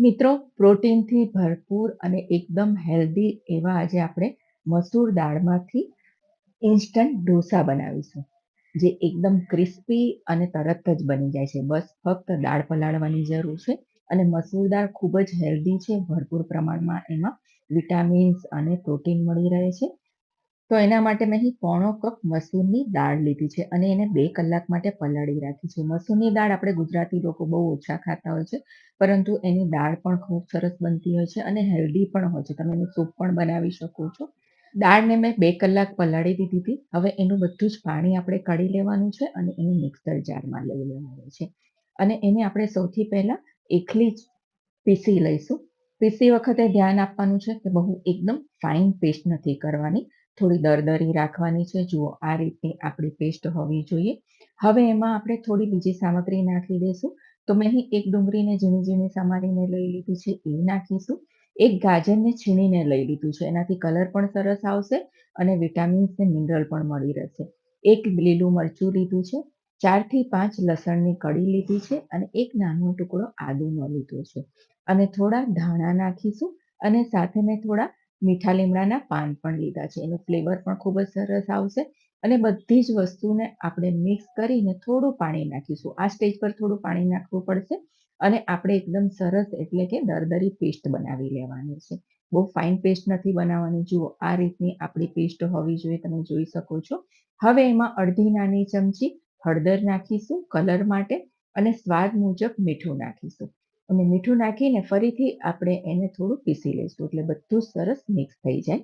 મિત્રો, પ્રોટીનથી ભરપૂર અને એકદમ હેલ્ધી એવા આજે આપણે મસૂર દાળમાંથી ઇન્સ્ટન્ટ ઢોસા બનાવીશું, જે એકદમ ક્રિસ્પી અને તરત જ બની જાય છે. બસ ફક્ત દાળ પલાળવાની જરૂર છે અને મસૂર દાળ ખૂબ જ હેલ્ધી છે. ભરપૂર પ્રમાણમાં એમાં વિટામિન્સ અને પ્રોટીન મળી રહે છે. તો એના માટે મેં અહીં પોણો કપ મસૂરની દાળ લીધી છે અને એને 2 કલાક માટે પલાળી રાખી છે. મસૂરની દાળ આપણે ગુજરાતી લોકો બહુ ઓછા ખાતા હોય છે, પરંતુ એની દાળ પણ ખૂબ સરસ બનતી હોય છે અને હેલ્ધી પણ હોય છે. તમે એનું સૂપ પણ બનાવી શકો છો. દાળને મેં 2 કલાક પલાળી દીધી હતી. હવે એનું બધું જ પાણી આપણે કાઢી લેવાનું છે અને એને મિક્સર જારમાં લઈ લેવાનું છે અને એને આપણે સૌથી પહેલાં એકલી જ પીસી લઈશું. પીસતી વખતે ધ્યાન આપવાનું છે કે બહુ એકદમ ફાઇન પેસ્ટ નથી કરવાની. થોડી દરદરી રાખવાની છે. જુઓ, આ રીતની આપણી પેસ્ટ હોવી જોઈએ. હવે એમાં આપણે થોડી બીજી સામગ્રી નાખી દઈશું. તો મેં અહીં એક ડુંગળીને ઝીણી-ઝીણી સમારીને લઈ લીધી છે, એ નાખીશું. એક ગાજરને છીણીને લઈ લીધું છે. એનાથી કલર પણ સરસ આવશે અને વિટામિન્સ ને મિનરલ પણ મળી રહેશે. એક લીલું મરચું લીધું છે. 4 થી 5 લસણની કળી લીધી છે અને એક નાનો ટુકડો આદુનો લીધો છે. અને થોડા ધાણા નાખીશું અને સાથે મેં થોડા મીઠા લીમડાના પાન પણ લીધા છે. એનું ફ્લેવર પણ ખૂબ જ સરસ આવશે અને બધી જ વસ્તુને આપણે મિક્સ કરીને થોડું પાણી નાખીશું. આ સ્ટેજ પર થોડું પાણી નાખવું પડશે અને આપણે એકદમ સરસ એટલે કે દરદરી પેસ્ટ બનાવી લેવાની છે. બહુ ફાઇન પેસ્ટ નથી બનાવવાની. જુઓ, આ રીતની આપણી પેસ્ટ હોવી જોઈએ. તમે જોઈ શકો છો. હવે એમાં અડધી નાની ચમચી હળદર નાખીશું કલર માટે અને સ્વાદ મુજબ મીઠું નાખીશું. અને મીઠું નાખીને ફરીથી આપણે એને થોડું પીસી લઈશું એટલે બધું સરસ મિક્સ થઈ જાય.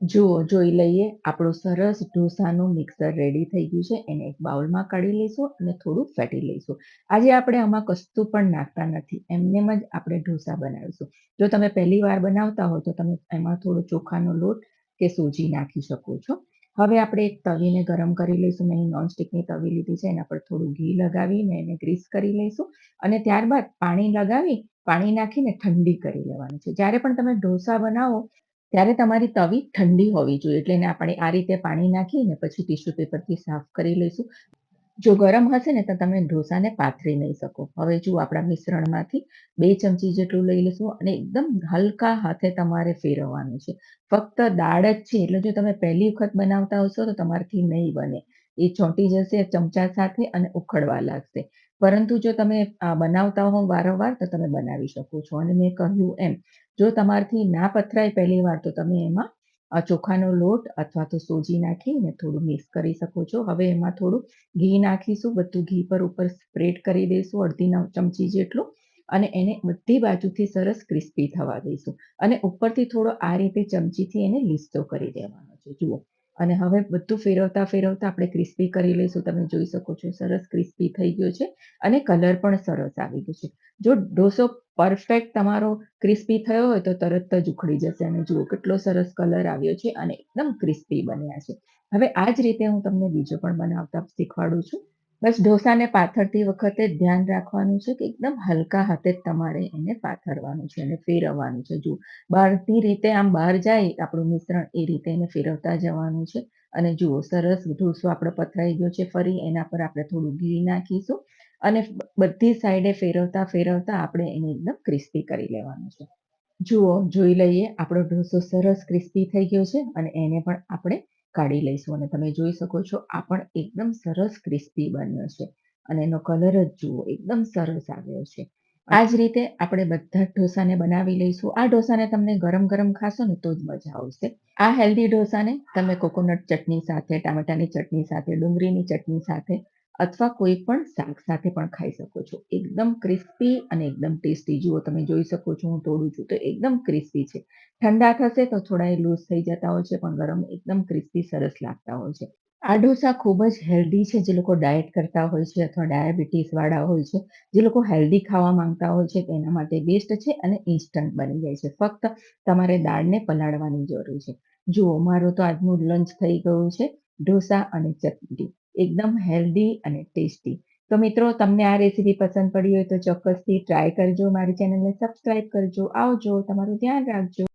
જુઓ, જોઈ લઈએ, આપણું સરસ ઢોસાનું મિક્સર રેડી થઈ ગયું છે. એને એક બાઉલમાં કાઢી લઈશું અને થોડું ફેટી લઈશું. આજે આપણે આમાં કશું પણ નાખતા નથી. એમનેમ જ આપણે ઢોસા બનાવીશું. જો તમે પહેલી વાર બનાવતા હો તો તમે એમાં થોડો ચોખાનો લોટ કે સૂજી નાખી શકો છો. હવે આપણે એક તવીને ગરમ કરી લઈશું. મેં અહીં નોનસ્ટિકની તવી લીધી છે. એના પર થોડું ઘી લગાવીને એને ગ્રીસ કરી લઈશું અને ત્યારબાદ પાણી નાખીને ઠંડી કરી લેવાની છે. જ્યારે પણ તમે ઢોસા બનાવો ત્યારે તમારી તવી ઠંડી હોવી જોઈએ. એટલે એને આપણે આ રીતે પાણી નાખીને પછી ટીશ્યુ પેપરથી સાફ કરી લઈશું. જો ગરમ હશે ને તો તમે ઢોસાને પાથરી નહીં શકો. હવે જુઓ, આપણા મિશ્રણમાંથી 2 ચમચી જેટલું લઈ લઈશું અને એકદમ હલકા હાથે તમારે ફેરવવાનું છે. ફક્ત દાળ જ છે એટલે જો તમે પહેલી વખત બનાવતા હશો તો તમારાથી નહીં બને. એ ચોંટી જશે ચમચા સાથે અને ઉખડવા લાગશે. પરંતુ જો તમે બનાવતા હો વારંવાર તો તમે બનાવી શકો છો. અને મેં કહ્યું એમ, જો તમારાથી ના પથરાય પહેલી વાર તો તમે એમાં ચોખાનો લોટ અથવા તો સૂજી નાખીને થોડું મિક્સ કરી શકો છો. હવે એમાં થોડું ઘી નાખીશું. બધું ઘી પર ઉપર સ્પ્રેડ કરી દઈશું અડધી ચમચી જેટલું અને એને બધી બાજુથી સરસ ક્રિસ્પી થવા દઈશું અને ઉપરથી થોડો આ રીતે ચમચીથી એને લીસતો કરી દેવાનો છે. જુઓ, અને હવે બધું ફેરવતા ફેરવતા આપણે ક્રિસ્પી કરી લઈશું. તમે જોઈ શકો છો સરસ ક્રિસ્પી થઈ ગયો છે અને કલર પણ સરસ આવી ગયો છે. જો ઢોસો પરફેક્ટ તમારો ક્રિસ્પી થયો હોય તો તરત જ ઉખડી જશે અને જુઓ કેટલો સરસ કલર આવ્યો છે અને એકદમ ક્રિસ્પી બન્યા છે. હવે આ જ રીતે હું તમને બીજો પણ બનાવતા શીખવાડું છું. બસ ઢોસાને પાથરતી વખતે ધ્યાન રાખવાનું છે કે એકદમ હલકા હાથે જ તમારે એને પાથરવાનું છે અને ફેરવવાનું છે. જુઓ, બહારથી રીતે આમ બહાર જાય આપણું મિશ્રણ એ રીતે એને ફેરવતા જવાનું છે અને જુઓ સરસ ઢોસો આપણો પથરાઈ ગયો છે. ફરી એના પર આપણે થોડું ઘી નાખીશું અને બધી સાઈડે ફેરવતા ફેરવતા આપણે એને એકદમ ક્રિસ્પી કરી લેવાનું છે. જુઓ, જોઈ લઈએ, આપણો ઢોસો સરસ ક્રિસ્પી થઈ ગયો છે અને એને પણ આપણે કાઢી લઈશું અને તમે જોઈ શકો છો આ પણ એકદમ સરસ ક્રિસ્પી બન્યો છે અને એનો કલર જ જુઓ એકદમ સરસ આવ્યો છે. આ જ રીતે આપણે બધા જ ઢોસાને બનાવી લઈશું. આ ઢોસાને તમને ગરમ ગરમ ખાશો ને તો જ મજા આવશે. આ હેલ્ધી ઢોસાને તમે કોકોનટ ચટણી સાથે, ટામેટાની ચટણી સાથે, ડુંગળીની ચટણી સાથે અથવા કોઈ પણ શાક સાથે પણ ખાઈ શકો છો. એકદમ ક્રિસ્પી અને એકદમ ટેસ્ટી. જુઓ, તમે જોઈ શકો છો, હું તોડું છું તો એકદમ ક્રિસ્પી છે. ઠંડા થશે તો થોડા એ લૂઝ થઈ જતા હોય છે, પણ ગરમ એકદમ ક્રિસ્પી સરસ લાગતા હોય છે. આ ઢોસા ખૂબ જ હેલ્ધી છે. જે લોકો ડાયટ કરતા હોય છે અથવા ડાયાબિટીસ વાળા હોય છે, જે લોકો હેલ્ધી ખાવા માંગતા હોય છે તેના માટે બેસ્ટ છે અને ઇન્સ્ટન્ટ બની જાય છે. ફક્ત તમારે દાળને પલાળવાની જરૂર છે. જુઓ, મારું તો આજનું લંચ થઈ ગયું છે ઢોસા અને ચટણી. એકદમ હેલ્ધી અને ટેસ્ટી. તો મિત્રો, તમને આ રેસીપી પસંદ પડી હોય તો ચોક્કસથી ટ્રાય કરજો. મારી ચેનલને સબસ્ક્રાઇબ કરજો. આવજો. તમારું ધ્યાન રાખજો.